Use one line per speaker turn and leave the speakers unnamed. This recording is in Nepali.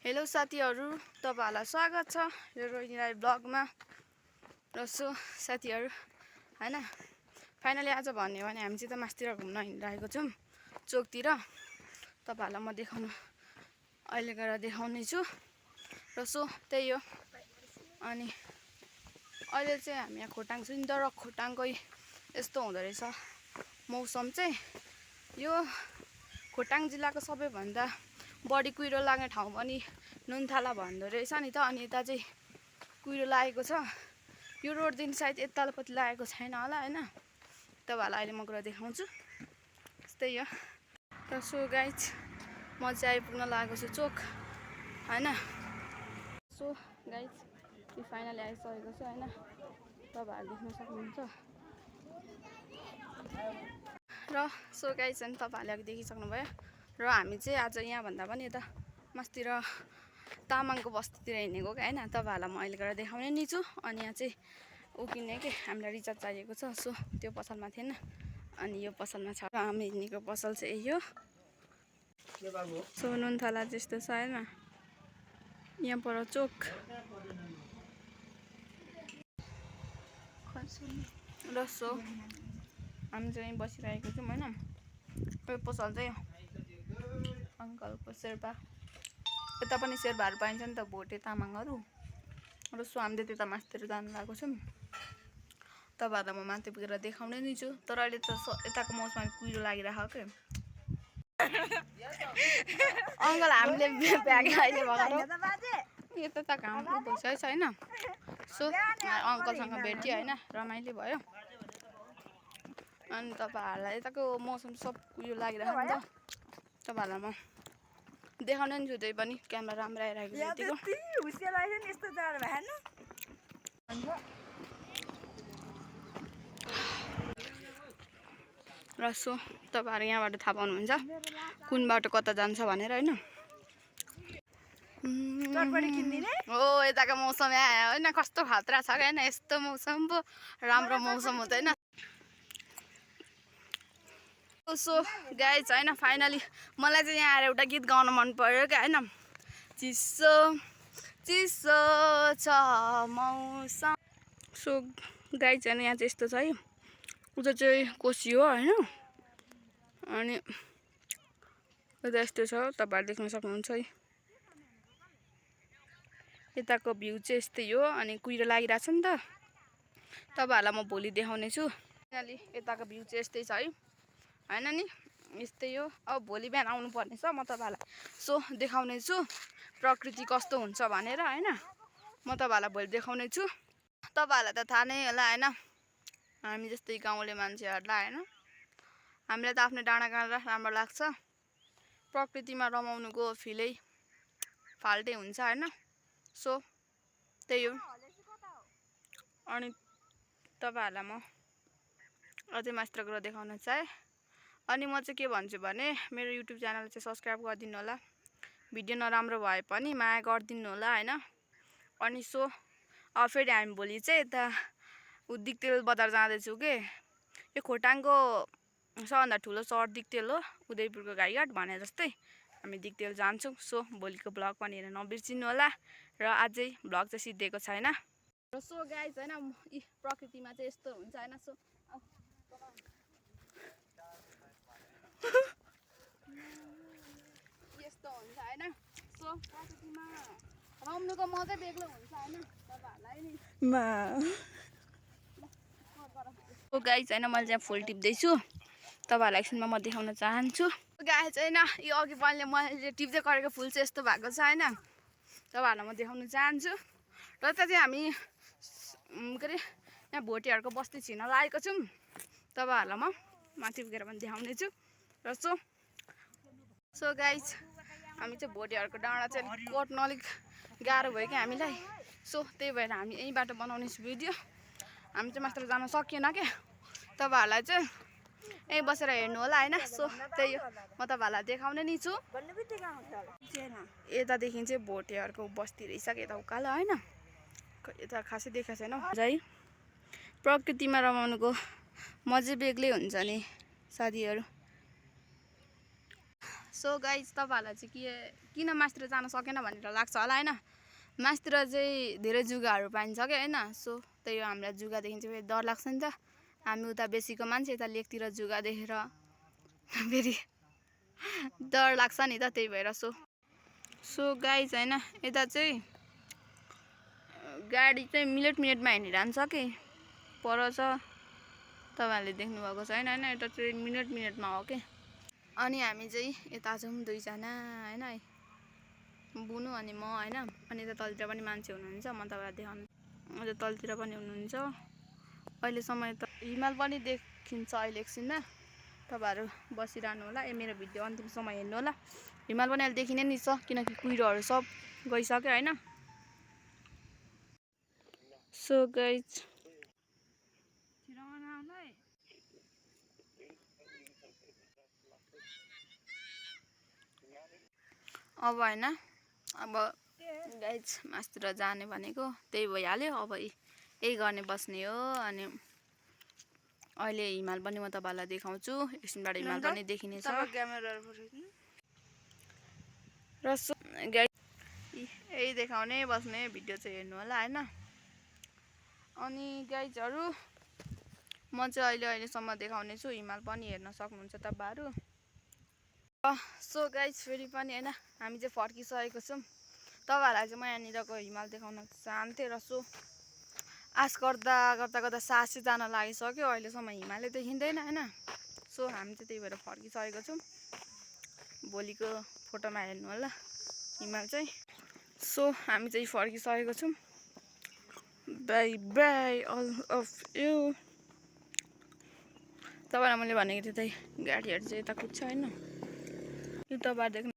हेलो साथीहरु, तपाईहरुलाई स्वागत छ यो रोहिणी राई ब्लगमा। र सो साथीहरु हैन, फाइनली आज भन्ने भने हामी चाहिँ त मास्तिर घुम्न हिँडिरहेको छौं चोकतिर। तपाईहरुलाई म देखाउन अहिले गएर देखाउने छु। र सो त्यही हो। अनि अहिले चाहिँ हामी यहाँ खोटाङ छु नि त, र खोटाङकै यस्तो हुँदो रहेछ मौसम चाहिँ। यो खोटाङ जिल्लाको सबैभन्दा बढी कुहिरो लाग्ने ठाउँ पनि नुनथाला भन्दो रहेछ नि त। अनि यता चाहिँ कुहिरो लागेको छ। यो रोडदेखि सायद यतापट्टि लागेको छैन होला हैन। तपाईहरुलाई अहिले म गएर देखाउँछु। त्यस्तै हो। र सो गाइज, म चाहिँ आइपुग्न लागेको छु चोक हैन। सो गाइज, यो फाइनली आइसकेको छु हैन। तपाईहरु देख्न सक्नुहुन्छ। र सो गाइज, अनि तपाईहरुले अघि देखिसक्नु भयो। र हामी चाहिँ आज यहाँ भन्दा पनि यता मास्तिर तामाङको बस्तीतिर हिँडेको के हैन। तपाईहरुलाई म अहिले गएर देखाउने नि छु। अनि यहाँ चाहिँ किन्ने के हामीलाई रिचार्ज चाहिएको छ। सो त्यो पसलमा थिएन, अनि यो पसलमा छ। हामी हिँडेको पसल चाहिँ यही हो। सो नुनथाला जस्तो छ हैन, यहाँ पर चोक। र सो हामी चाहिँ बसिरहेको छौँ हैन। यो पसल चाहिँ अङ्कलको शेर्पा, यता पनि शेर्पाहरू पाइन्छ नि त, भोटे तामाङहरू। र सो हामीले त्यता मास्तिर जानु लागेको छौँ। तपाईहरुलाई म माथि पुगेर देखाउने नि छु। तर अहिले त यताको मौसममा कुहिरो लागिरहेको के। अङ्कल हामीले भ्यागे अहिले भर्खर यता त घाम भइसकेछ हैन। सो अङ्कलसँग भेट्यो हैन, रमाइलो भयो। अनि तपाईहरुलाई यताको मौसम सब कुहिरो लागिरहेको नि त। तपाईहरुलाई म देखाउने नि छु। त्यही पनि क्यामेरा राम्रो आइरहेको छ यतिको। र सो तपाईहरु यहाँबाट थाहा पाउनुहुन्छ कुन बाटो कता जान्छ भनेर हैन। हो, यताको मौसम हैन कस्तो खतरा छ के हैन। यस्तो मौसम पो राम्रो मौसम हुँदैन। सो गाइज हैन, फाइनली मलाई चाहिँ यहाँ आएर एउटा गीत गाउन मन पर्यो क्या हैन। चिसो चिसो छ मौसम। सो गाइज हैन, यहाँ चाहिँ यस्तो छ है। उता चाहिँ कोसी हो हैन। अनि उता यस्तो छ, तपाईहरु देख्न सक्नुहुन्छ है। यताको भ्यू चाहिँ यस्तै हो। अनि कुहिरो लागिरहेछ नि त। तपाईहरुलाई म भोलि देखाउने छु। फाइनली यताको भ्यू चाहिँ यस्तै छ है हैन नि, यस्तै हो। अब भोलि बिहान आउनु पर्ने छ, म तपाईहरुलाई सो देखाउने छु प्रकृति कस्तो हुन्छ भनेर हैन। म तपाईहरुलाई भोलि देखाउने छु। तपाईहरुलाई त थाहा नै होला हैन, हामी जस्तै गाउँले मान्छेहरुलाई हैन, हामीलाई त आफ्नो डाँडाकाँडा राम्रो लाग्छ। प्रकृतिमा रमाउनुको फिलै फाल्टै हुन्छ हैन। सो त्यही हो। अनि तपाईहरुलाई म अझै मास्टर गरेर देखाउन चाहे। अनि म चाहिँ के भन्छु भने, मेरो युट्युब च्यानल चाहिँ सब्स्क्राइब गरिदिनु होला। भिडियो नराम्रो भए पनि माया गरिदिनु होला हैन। अनि सो फेरि हामी भोलि चाहिँ यता दिक्तेल बजार जाँदैछौँ के। यो खोटाङको सबभन्दा ठुलो सहर दिक्तेल हो, उदयपुरको गाईघाट भने जस्तै। हामी दिक्तेल जान्छौँ। सो भोलिको ब्लग पनि हेर्न नबिर्सिनु होला। र अझै ब्लग चाहिँ सिद्धिएको छैन। र सो गाइज हैन, प्रकृतिमा चाहिँ यस्तो हुन्छ हैन। सो यस्तो हुन्छ हैन। सो प्रकृतिमा रमाउनुको मजै बेग्लो हुन्छ हैन। तपाईहरुलाई नि सो गाइज हैन, मैले चाहिँ फुल टिप्दैछु। तपाईहरुलाई एकछिनमा म देखाउन चाहन्छु। गाइज हैन, यो अघि मैले टिप्दै गरेको फुल चाहिँ यस्तो भएको छ हैन। तपाईहरुलाई म देखाउन चाहन्छु। र यता चाहिँ हामी के अरे यहाँ भोटेहरूको बस्ती छिर्न लागेको छौँ। तपाईहरुलाई म माथि पुगेर पनि देखाउने छु। र सो गाइज, हामी चाहिँ भोटेहरूको डाँडा चाहिँ कोट्न अलिक गाह्रो भयो कि हामीलाई। सो त्यही भएर हामी यही बाटो बनाउने छु भिडियो। हामी चाहिँ मास्टर जान सकिएन के। तपाईहरुलाई चाहिँ यही बसेर हेर्नु होला हैन। सो त्यही हो, म तपाईहरुलाई देखाउने नि छु। यतादेखि चाहिँ भोटेहरूको बस्ती रहेछ कि यता उकालो हैन। यता खासै देखाएको छैन है। प्रकृतिमा रमाउनुको मजै बेग्लै हुन्छ नि साथीहरु। सो गाइज तपाईँहरूलाई चाहिँ किन मासतिर जान सकेन भनेर लाग्छ होला होइन। मासतिर चाहिँ धेरै जुगाहरू पाइन्छ क्या होइन। सो त्यही हो हामीलाई जुगादेखि चाहिँ फेरि डर लाग्छ नि त। हामी उता बेसीको मान्छे यता लेकतिर जुगा देखेर फेरि डर लाग्छ नि त, त्यही भएर। सो गाइज होइन यता चाहिँ गाडी चाहिँ मिनटमा हिँडिरहन्छ कि पर छ, तपाईँहरूले देख्नुभएको छैन होइन। यता चाहिँ मिनटमा हो कि। अनि हामी चाहिँ यता छौँ दुईजना होइन, बुनु अनि म होइन। अनि यता तलतिर पनि मान्छे हुनुहुन्छ, म तपाईँलाई देखाउनु। अझ तलतिर पनि हुनुहुन्छ। अहिलेसम्म त हिमाल पनि देखिन्छ अहिले एकछिनमा, तपाईँहरू बसिरहनु होला। मेरो भिडियो अन्तिमसम्म हेर्नु होला। हिमाल पनि अहिले देखिने नि छ किनकि कुहिरोहरू सब गइसक्यो होइन। सो गाइज अब होइन, अब गाइज मासतिर जाने भनेको त्यही भइहाल्यो। अब यही गर्ने बस्ने हो। अनि अहिले हिमाल पनि म तपाईँहरूलाई देखाउँछु। एकछिनबाट हिमाल पनि देखिने छ। र सो गाइज यही देखाउने बस्ने भिडियो चाहिँ हेर्नु होला होइन। अनि गाइजहरू म चाहिँ अहिलेसम्म देखाउने छु, हिमाल पनि हेर्न सक्नुहुन्छ तपाईँहरू। सो गाइज फेरि पनि होइन हामी चाहिँ फर्किसकेको छौँ। तपाईँहरूलाई चाहिँ म यहाँनिरको हिमाल देखाउन चाहन्थेँ। र सो आश गर्दा सासै जान लागिसक्यो। अहिलेसम्म हिमालै देखिँदैन होइन। सो हामी चाहिँ त्यही भएर फर्किसकेको छौँ। भोलिको फोटोमा हेर्नु होला हिमाल चाहिँ। सो हामी चाहिँ फर्किसकेको छौँ। Bye bye all of you. तपाईँलाई मैले भनेको थिएँ त्यही गाडीहरू चाहिँ यता कुद्छ होइन। यो तपाईँहरू देख्नु